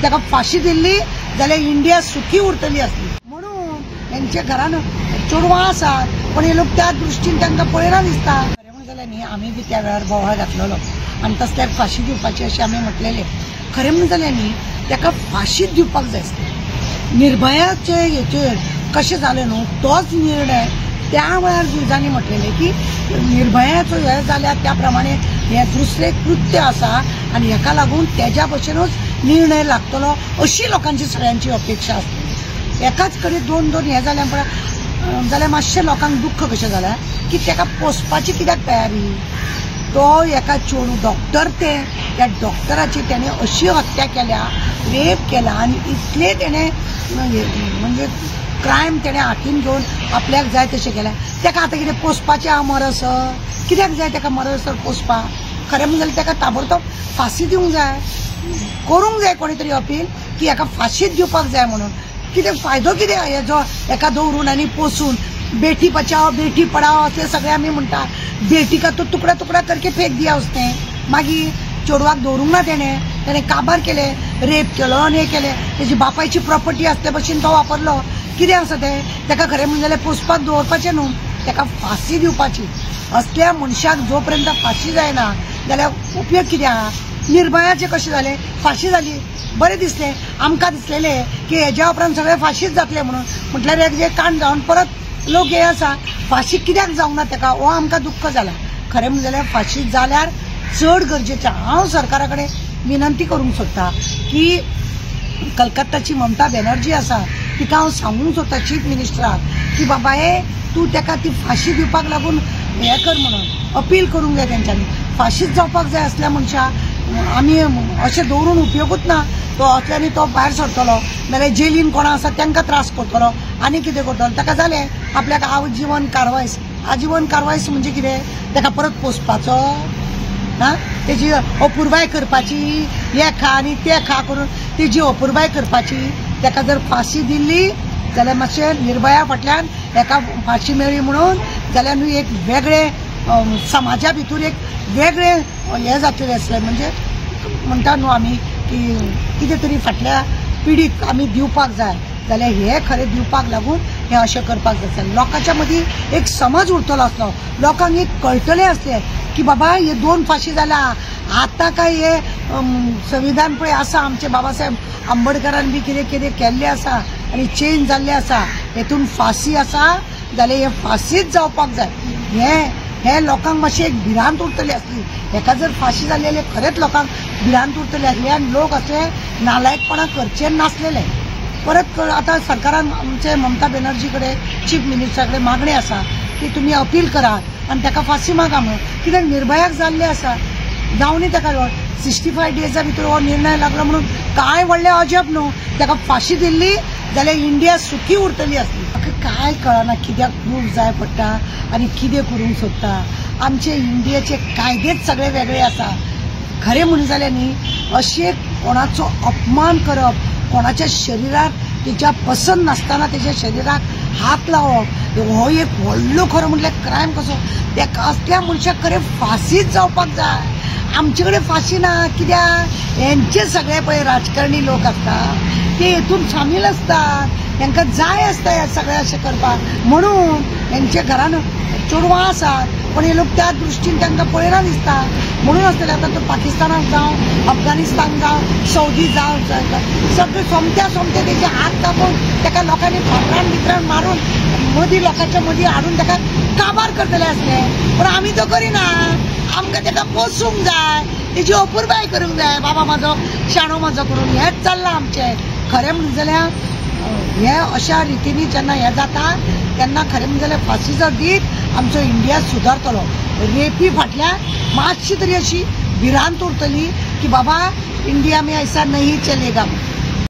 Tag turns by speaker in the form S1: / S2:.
S1: ताका फाशी दिल्ली जाल्यार इंडिया सुखी उरतली आसली म्हणून त्यांच्या घरान चेडवां आसात पण हे लोक त्या दृश्टीन तांकां पळयना दिसता। खरें म्हणून जाल्यार न्ही आमी बी त्या वेळार बोवाळ घातलेलो आनी तसल्याक फाशी दिवपाची अशें आमी म्हटलेलें। खरें म्हणून जाल्यार न्ही ताका फाशीच दिवपाक जाय आसली। निर्भयाचे हेचेर कशें जालें न्हू तोच निर्णय त्या वेळार जुजांनी म्हटलेले की निर्भयाचो हे जाल्यार त्या प्रमाणे हे दुसरे कृत्य आसा आनी हेका लागून तेज्या भशेनूच निर्णय लागतलो अशी लोकांची सगळ्यांची अपेक्षा आसतली। एकाच कडेन दोन दोन हे जाल्या जाल्यार मातशें लोकांक दुख्ख कशें जालें की ताका पोसपाची कित्याक तयारी। तो एका चेडू डॉक्टर त्या डॉक्टराची त्याने अशी हत्या केल्या रेप केला आणि इतले त्याने म्हणजे क्रायम त्याने हातीन घेऊन आपल्याक जाय तशें केल्या। ताका आतां कितें पोसपाचें आहा मरसर कित्याक जाय ताका मरसर पोसपाक। खरें म्हणजे ताका ताबडतोब फाशी दिवंक जाय करूंक जाय कोणी तरी अपील की हाका फाशीच दिवपाक जाय म्हणून। कितें फायदो कितें हेजो एका दवरून आनी पोसून बेटी बचाओ बेटी पढ़ाओ असले सगळे आमी म्हणटा। बेटी का तो तुकडा तुकडा करके फेक दिया उसने मागीर चेडवाक दवरूंक ना तेणे काबार केले रेप केलो आनी केले तेजी बापायची प्रॉपर्टी असले भशेन तो वापरलो। कितें आसा तें ताका खरें म्हणजे जाल्यार पोसपाक दवरपाचें न्हू ताका फाशी दिवपाची। असल्या मनशाक जो पर्यंत फाशी जायना जाल्यार उपयोग कितें आहा। निर्भयाचें कशें जालें फाशी जाली बरें दिसलें आमकां दिसलेलें की हेज्या उपरांत सगळे फाशीच जातले म्हणून म्हटल्यार एक जे कांड जावन परत लोक हे आसा फाशी कित्याक जावंक ना ताका हो आमकां दुख्ख जाला। खरें म्हणजे जाल्यार फाशी जाल्यार चड गरजेचें। हांव सरकारा कडेन विनंती करूंक सोदतां की कलकत्ताची ममता बॅनर्जी आसा तिका हांव सांगूंक सोदता चीफ मिनिस्टराक की बाबा तूं ताका ती फाशी दिवपाक लागून हे कर म्हणून अपील करूंक जाय तेंच्यांनी। फाशीच जावपाक जाय असल्या मनशाक आमी अशें दवरून उपयोगूच ना। तो असल्यानी तो भायर सरतलो नाल्यार जेलीन कोणा आसा तांकां त्रास करतलो आनी कितें करतलो ताका जालें आपल्याक आजीवन कारवायस। आजीवन कारवायस म्हणजे कितें ताका परत पोसपाचो ना तेजी अपुरबाय करपाची हे खा आनी ते खा करून तेजी अपुरबाय करपाची। ताका जर फाशी दिल्ली जाल्यार मातशें निर्भया फाटल्यान एका फाशी मेळ्ळी म्हणून जाल्यार न्हू एक वेगळे समाजा भितर एक वेगळे हे जातलें आसलें म्हणजे म्हणटा न्हू आमी की कितें तरी फाटल्या पिढीक आमी दिवपाक जाय जाल्यार हे खरें दिवपाक लागून हे अशें करपाक जाय। लोकांच्या मदीं एक समज उरतलो आसलो लोकांक एक कळटलें आसलें की बाबा हे दोन फाशी जाल्या आतां काय हे संविधान पळय आसा आमचे बाबासाहेब आंबेडकरान बी कितें कितें केल्लें आसा आनी चेंज जाल्लें आसा हेतून फाशी आसा जाल्यार हे फाशीच जावपाक जाय। हे लोकांक मातशें एक भिरांत उरतली आसली। हेका जर फाशी जाल्लेले खरेंच लोकांक भिरांत उरतली आसली आनी लोक अशे नालायकपणा करचे नासलेले। परत आतां सरकारान आमचे ममता बॅनर्जी कडेन चीफ मिनिस्टरा कडेन मागणी आसा की तुमी अपील करात आनी ताका फाशी मागा म्हणून कित्याक निर्भयाक जाल्लें आसा जावनी ताका 65 डेजा भितर हो निर्णय लागलो म्हणून काय व्हडलें अजब न्हू। ताका फाशी दिल्ली जाल्यार इंडिया सुखी उरतली आसली। म्हाका काय कळना कित्याक प्रूफ जाय पडटा आनी कितें करूंक सोदता। आमचे इंडियेचे कायदेच सगळे वेगळे आसा। खरें म्हणून जाल्यार न्ही अशें कोणाचो अपमान करप कोणाच्या शरिराक तिच्या पसंत नासतना तेच्या शरिराक हात लावप हो एक व्हडलो खरो म्हटल्यार क्रायम कसो। ताका असल्या मनशाक खरें फाशीच जावपाक जाय। आमचे कडेन फाशी ना कित्याक हेंचे सगळे पळय राजकारणी लोक आसतात ते हेतून सामील असतात तांकां जाय आसता हे सगळें अशें करपाक म्हणून हेंचे घरान चेडवां आसात पण हे लोक त्या दृश्टीन तांकां पळयना दिसता म्हणून आसतलें। आतां तो पाकिस्तानाक जावं अफगानिस्तान जावं सौदी जावं सगळे सोमत्या तेजे हात कापून ताका लोकांनी फातरान बितरान मारून मदीं लोकांच्या मदीं हाडून ताका काबार करतले आसले पण आमी तो करिना। आमकां ताका पोसूंक जाय तेजी अपुरबाय करूंक जाय बाबा म्हाजो शाणो म्हाजो करून हेंच चल्लां आमचें। खरें म्हणून जाल्यार हे अशा रितीनी जेन्ना हे जाता तेन्ना खरें म्हणजे जाल्यार फाशी जर दीत आमचो इंडिया सुदारतलो। रेपी फाटल्यान मातशी तरी अशी भिरांत उरतली की बाबा इंडिया में ऐसा नहीं चलेगा।